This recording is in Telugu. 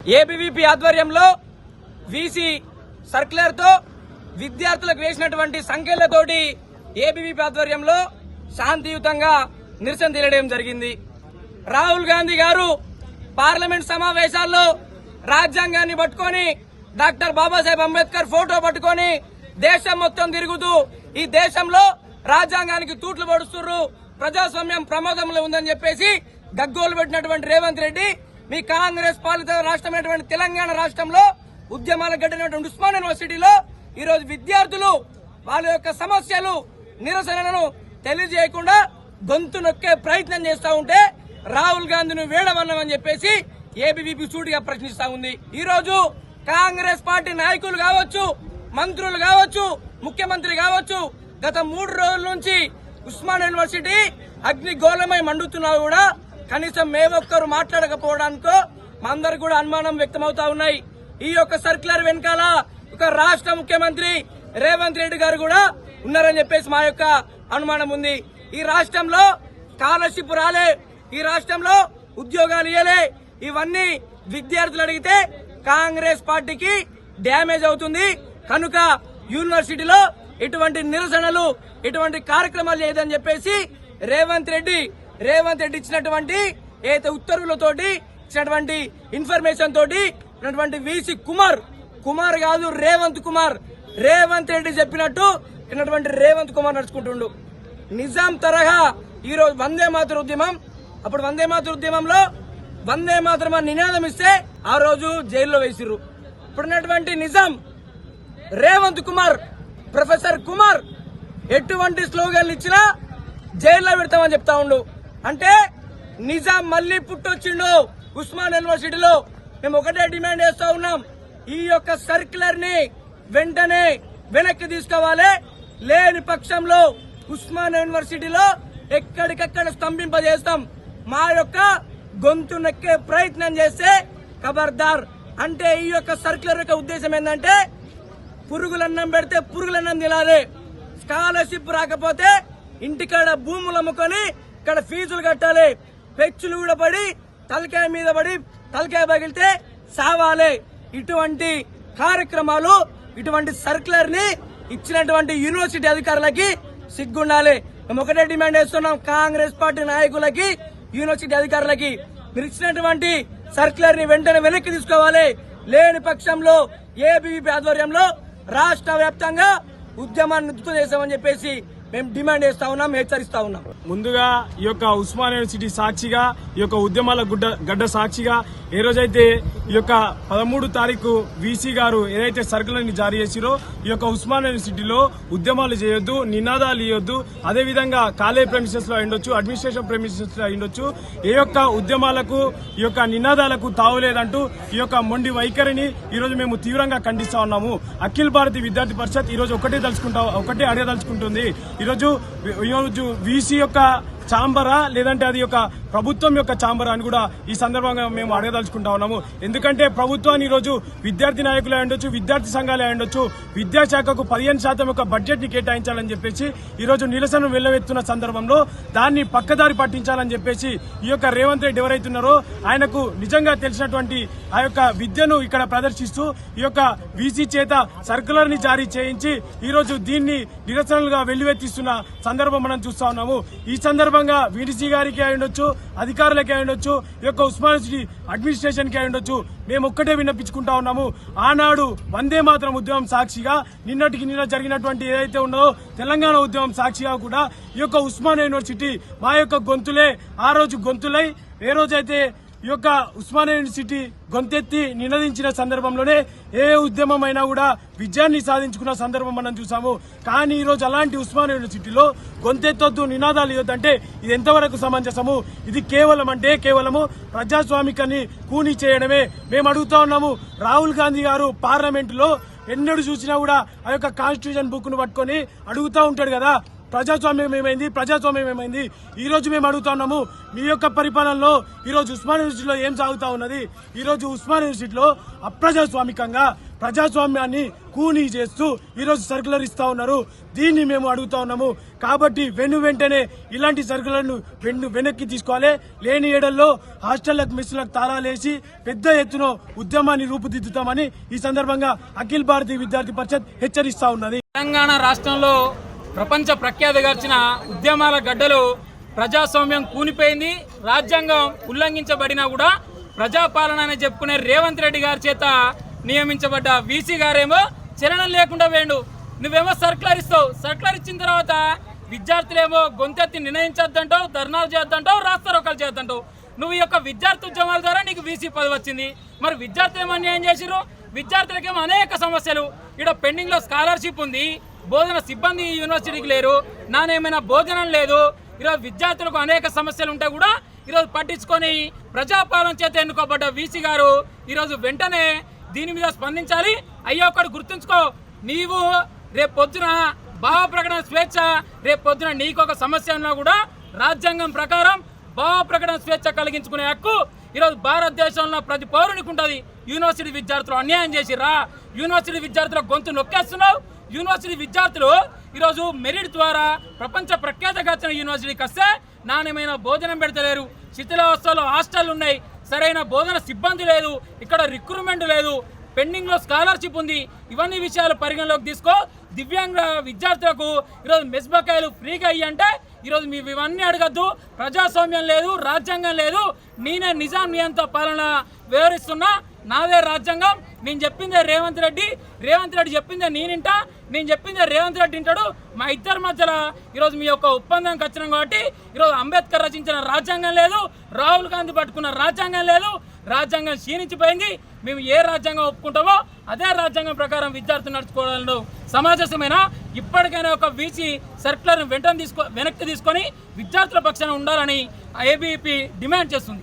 ఏబీవీపీ ఆధ్వర్యంలో వీసీ సర్క్యులర్ తో విద్యార్థులకు వేసినటువంటి సంఖ్యలతోటి ఏబీవీపీ ఆధ్వర్యంలో శాంతియుతంగా నిరసన తెలియడం జరిగింది. రాహుల్ గాంధీ గారు పార్లమెంట్ సమావేశాల్లో రాజ్యాంగాన్ని పట్టుకొని డాక్టర్ బాబాసాహెబ్ అంబేద్కర్ ఫోటో పట్టుకొని దేశం మొత్తం తిరుగుతూ ఈ దేశంలో రాజ్యాంగానికి తూట్లు పడుస్తున్నారు, ప్రజాస్వామ్యం ప్రమాదంలో ఉందని చెప్పేసి గగ్గోలు పెట్టినటువంటి రేవంత్ రెడ్డి మీ కాంగ్రెస్ పాలిత రాష్ట్రమైనటువంటి తెలంగాణ రాష్ట్రంలో ఉద్యమాల గడ్డినటువంటి ఉస్మాన్ యూనివర్సిటీలో ఈ రోజు విద్యార్థులు వాళ్ళ యొక్క సమస్యలు నిరసనలను తెలియజేయకుండా గొంతు నొక్కే ప్రయత్నం చేస్తా ఉంటే రాహుల్ గాంధీని వేడవన్నామని చెప్పేసి ఏబీవీపీ సూటిగా ప్రశ్నిస్తా ఉంది. ఈ రోజు కాంగ్రెస్ పార్టీ నాయకులు కావచ్చు, మంత్రులు కావచ్చు, ముఖ్యమంత్రి కావచ్చు, గత 3 రోజుల నుంచి ఉస్మాన్ యూనివర్సిటీ అగ్నిగోళమై మండుతున్నా కూడా కనీసం మేమొక్కరు మాట్లాడకపోవడానికో మా అందరికి కూడా అనుమానం వ్యక్తమవుతా ఉన్నాయి. ఈ యొక్క సర్క్యులర్ వెనకాల ఒక రాష్ట్ర ముఖ్యమంత్రి రేవంత్ రెడ్డి గారు కూడా ఉన్నారని చెప్పేసి మా యొక్క అనుమానం ఉంది. ఈ రాష్ట్రంలో స్కాలర్షిప్ రాలే, ఈ రాష్ట్రంలో ఉద్యోగాలు ఇయ్యలే, ఇవన్నీ విద్యార్థులు అడిగితే కాంగ్రెస్ పార్టీకి డ్యామేజ్ అవుతుంది. కనుక యూనివర్సిటీలో ఇటువంటి నిరసనలు, ఇటువంటి కార్యక్రమాలు చేయదని చెప్పేసి రేవంత్ రెడ్డి ఇచ్చినటువంటి ఏదైతే ఉత్తర్వులతోటి ఇచ్చినటువంటి ఇన్ఫర్మేషన్ తోటి వీసీ కుమార్ కాదు రేవంత్ రెడ్డి చెప్పినట్టు ఇన్నటువంటి రేవంత్ కుమార్ నడుచుకుంటుండు. నిజాం తరహా ఈ రోజు వందే మాతర ఉద్యమం, అప్పుడు వందే మాతర ఉద్యమంలో వందే మాతరం అని నినాదం ఇస్తే ఆ రోజు జైల్లో వేసిర్రు. ఇప్పుడున్నటువంటి నిజాం రేవంత్ కుమార్, ప్రొఫెసర్ కుమార్ ఎటువంటి స్లోగన్లు ఇచ్చినా జైల్లో పెడతామని చెప్తా ఉండు. అంటే నిజాం మళ్లీ పుట్టొచ్చిండు ఉస్మాన్ యూనివర్సిటీలో. మేము ఒకటే డిమాండ్ చేస్తా ఉన్నాం, ఈ యొక్క సర్క్యులర్ ని వెంటనే వెనక్కి తీసుకోవాలి. లేని పక్షంలో ఉస్మాన్ యూనివర్సిటీలో ఎక్కడికక్కడ స్తంభింపజేస్తాం. మా యొక్క గొంతు నొక్కే ప్రయత్నం చేస్తే ఖబర్దార్. అంటే ఈ యొక్క సర్క్యులర్ యొక్క ఉద్దేశం ఏంటంటే పురుగులన్నం పెడితే పురుగులన్నం తినాలి, స్కాలర్షిప్ రాకపోతే ఇంటికాడ భూములు అమ్ముకొని ఇక్కడ ఫీజులు కట్టాలి, పెచ్చులు కూడా పడి తలకాయ మీద పడి తలకాయ పగిలితే సావాలి. ఇటువంటి కార్యక్రమాలు, ఇటువంటి సర్క్యులర్ ని ఇచ్చినటువంటి యూనివర్సిటీ అధికారులకి సిగ్గుండాలి. మేము ఒకటే డిమాండ్ చేస్తున్నాం, కాంగ్రెస్ పార్టీ నాయకులకి, యూనివర్సిటీ అధికారులకి, మీరు ఇచ్చినటువంటి సర్క్యులర్ ని వెంటనే వెనక్కి తీసుకోవాలి. లేని పక్షంలో ఏబీవీపీ ఆధ్వర్యంలో రాష్ట్ర వ్యాప్తంగా ఉద్యమాన్ని ఉధృతం చేస్తామని చెప్పేసి మేము డిమాండ్ చేస్తా ఉన్నాం, హెచ్చరిస్తా ఉన్నాం. ముందుగా ఈ యొక్క ఉస్మాన్ యూనివర్సిటీ సాక్షిగా, ఈ యొక్క ఉద్యమాల గడ్డ సాక్షిగా ఏ రోజైతే ఈ యొక్క 13 తారీఖు వీసీ గారు ఏదైతే సర్కులర్ ని జారీ చేసిరో ఈ యొక్క ఉస్మాన్ యూనివర్సిటీలో ఉద్యమాలు చేయొద్దు, నినాదాలు ఇవ్వద్దు, అదేవిధంగా కాలేజ్ ప్రెమిసెస్ లో అయ్యుండొచ్చు, అడ్మినిస్ట్రేషన్ ప్రెమిసెస్ లో అయ్యుండొచ్చు, ఏ యొక్క ఉద్యమాలకు ఈ యొక్క నినాదాలకు తావులేదంటూ ఈ యొక్క మొండి వైఖరిని ఈ రోజు మేము తీవ్రంగా ఖండిస్తా ఉన్నాము. అఖిల భారతీయ విద్యార్థి పరిషత్ ఈ రోజు ఒకటే అడగదలుచుకుంటుంది. ఈరోజు వీసీ యొక్క ఛాంబరా లేదంటే అది యొక్క ప్రభుత్వం యొక్క ఛాంబరా అని కూడా ఈ సందర్భంగా మేము అడగదలుచుకుంటా ఉన్నాము. ఎందుకంటే ప్రభుత్వాన్ని ఈరోజు విద్యార్థి నాయకులు అయ్యుండొచ్చు, విద్యార్థి సంఘాలు అయ్యుండొచ్చు, విద్యాశాఖకు 15% యొక్క బడ్జెట్ ని కేటాయించాలని చెప్పేసి ఈ రోజు నిరసన వెళ్లవెత్తున్న సందర్భంలో దాన్ని పక్కదారి పట్టించాలని చెప్పేసి ఈ యొక్క రేవంత్ రెడ్డి ఎవరైతున్నారో ఆయనకు నిజంగా తెలిసినటువంటి ఆ యొక్క విద్యను ఇక్కడ ప్రదర్శిస్తూ ఈ యొక్క వీసీ చేత సర్కులర్ ని జారీ చేయించి ఈ రోజు దీన్ని నిరసనలుగా వెల్లువెత్తిస్తున్న సందర్భం మనం చూస్తా ఉన్నాము. ఈ సందర్భంగా వీడీసీ గారికి అయ్యుండొచ్చు, అధికారులకి అయ్యుండొచ్చు, ఈ యొక్క ఉస్మాన్ యూనివర్సిటీ అడ్మినిస్ట్రేషన్ కి అయ్యుండొచ్చు, మేము ఒక్కటే విన్నపించుకుంటా ఉన్నాము. ఆనాడు వందే మాతరం ఉద్యమం సాక్షిగా, నిన్న జరిగినటువంటి ఏదైతే ఉన్నదో తెలంగాణ ఉద్యమం సాక్షిగా కూడా ఈ యొక్క ఉస్మాన్ యూనివర్సిటీ మా యొక్క గొంతులే ఆ రోజు గొంతులై ఏ రోజైతే ఈ యొక్క ఉస్మానియా యూనివర్సిటీ గొంతెత్తి నినదించిన సందర్భంలోనే ఏ ఉద్యమం అయినా కూడా విజయాన్ని సాధించుకున్న సందర్భం మనం చూసాము. కానీ ఈ రోజు అలాంటి ఉస్మానియా యూనివర్సిటీలో గొంతెత్తొద్దు, నినాదాలు ఇవ్వద్దంటే ఇది ఎంతవరకు సమంజసము? ఇది కేవలము ప్రజాస్వామికాన్ని కూని చేయడమే. మేము అడుగుతా ఉన్నాము, రాహుల్ గాంధీ గారు పార్లమెంట్ లో ఎన్నడూ చూసినా కూడా ఆ యొక్క కాన్స్టిట్యూషన్ బుక్ ను పట్టుకొని అడుగుతా ఉంటాడు కదా, ప్రజాస్వామ్యం ఏమైంది ఈ రోజు మేము అడుగుతున్నాము. మీ యొక్క పరిపాలనలో ఈ రోజు ఉస్మానియా యూనివర్సిటీలో ఏం సాగుతా ఉన్నది? ఈ రోజు ఉస్మానియా యూనివర్సిటీలో అప్రజాస్వామికంగా ప్రజాస్వామ్యాన్ని కూనీ చేస్తూ ఈ రోజు సర్కులర్ ఇస్తా ఉన్నారు. దీన్ని మేము అడుగుతా ఉన్నాము. కాబట్టి వెంటనే ఇలాంటి సర్కులర్ను వెనక్కి తీసుకోవాలి. లేని ఏడల్లో హాస్టళ్లకు మెస్సులకు తాళాలేసి పెద్ద ఎత్తున ఉద్యమాన్ని రూపుదిద్దుతామని ఈ సందర్భంగా అఖిల భారతీయ విద్యార్థి పరిషత్ హెచ్చరిస్తా ఉన్నది. తెలంగాణ రాష్ట్రంలో ప్రపంచ ప్రఖ్యాతిగార్చిన ఉద్యమాల గడ్డలు ప్రజాస్వామ్యం కూనిపోయింది. రాజ్యాంగం ఉల్లంఘించబడినా కూడా ప్రజాపాలన అని చెప్పుకునే రేవంత్ రెడ్డి గారి చేత నియమించబడ్డ వీసీ గారేమో చలనం లేకుండా వేయండు. నువ్వేమో సర్కులర్ ఇస్తావు. సర్కులర్ ఇచ్చిన తర్వాత విద్యార్థులేమో గొంతెత్తి నిర్ణయించొద్దంటావు, ధర్నాలు చేద్దంటావు, రాస్తారోకలు చేద్దంటావు. నువ్వు ఈ యొక్క విద్యార్థి ఉద్యమాల ద్వారా నీకు వీసీ పదవి వచ్చింది. మరి విద్యార్థులు ఏమో అన్యాయం చేసిరు. విద్యార్థులకేమో అనేక సమస్యలు. ఇక్కడ పెండింగ్లో స్కాలర్షిప్ ఉంది, బోధన సిబ్బంది యూనివర్సిటీకి లేరు, నానేమైనా భోజనం లేదు. ఈరోజు విద్యార్థులకు అనేక సమస్యలు ఉంటే కూడా ఈరోజు పట్టించుకొని ప్రజాపాలన చేత ఎన్నుకోబడ్డ వీసీ గారు ఈరోజు వెంటనే దీని మీద స్పందించాలి. అయ్యో ఒకటి గుర్తుంచుకో, నీవు రేపు పొద్దున భావ ప్రకటన స్వేచ్ఛ, రేపు పొద్దున నీకు ఒక సమస్య ఉన్నా కూడా రాజ్యాంగం ప్రకారం భావ ప్రకటన స్వేచ్ఛ కలిగించుకునే హక్కు ఈరోజు భారతదేశంలో ప్రతి పౌరునికి ఉంటుంది. యూనివర్సిటీ విద్యార్థులు అన్యాయం చేసిరా, యూనివర్సిటీ విద్యార్థుల గొంతు నొక్కేస్తున్నావు. యూనివర్సిటీ విద్యార్థులు ఈరోజు మెరిట్ ద్వారా ప్రపంచ ప్రఖ్యాతగాంచిన యూనివర్సిటీకి వస్తే నాణ్యమైన భోజనం పెడతలేరు. శిథిలావస్థలో హాస్టల్ ఉన్నాయి, సరైన బోధన సిబ్బంది లేదు, ఇక్కడ రిక్రూట్మెంట్ లేదు, పెండింగ్లో స్కాలర్షిప్ ఉంది. ఇవన్నీ విషయాలు పరిగణలోకి తీసుకో. దివ్యాంగ విద్యార్థులకు ఈరోజు మెస్ బకాయిలు ఫ్రీగా ఇవ్వంటే ఈరోజు మీరు ఇవన్నీ అడగద్దు. ప్రజాస్వామ్యం లేదు, రాజ్యాంగం లేదు. నేనే నిజాం నియంత్రణ పాలన వివరిస్తున్నా. నాదే రాజ్యాంగం. నేను చెప్పిందే రేవంత్ రెడ్డి చెప్పిందే నేనింటా, నేను చెప్పిందే రేవంత్ రెడ్డి వింటాడు. మా ఇద్దరి మధ్యలో ఈరోజు మీ యొక్క ఒప్పందానికి వచ్చినాం కాబట్టి ఈరోజు అంబేద్కర్ రచించిన రాజ్యాంగం లేదు, రాహుల్ గాంధీ పట్టుకున్న రాజ్యాంగం లేదు. రాజ్యాంగం క్షీణించిపోయింది. మేము ఏ రాజ్యాంగం ఒప్పుకుంటామో అదే రాజ్యాంగం ప్రకారం విద్యార్థులు నడుచుకోవడంలో సమాజమైన ఇప్పటికైనా ఒక వీసీ సర్కులర్ వెనక్కి తీసుకొని విద్యార్థుల పక్షాన ఉండాలని ఏబీపీ డిమాండ్ చేస్తుంది.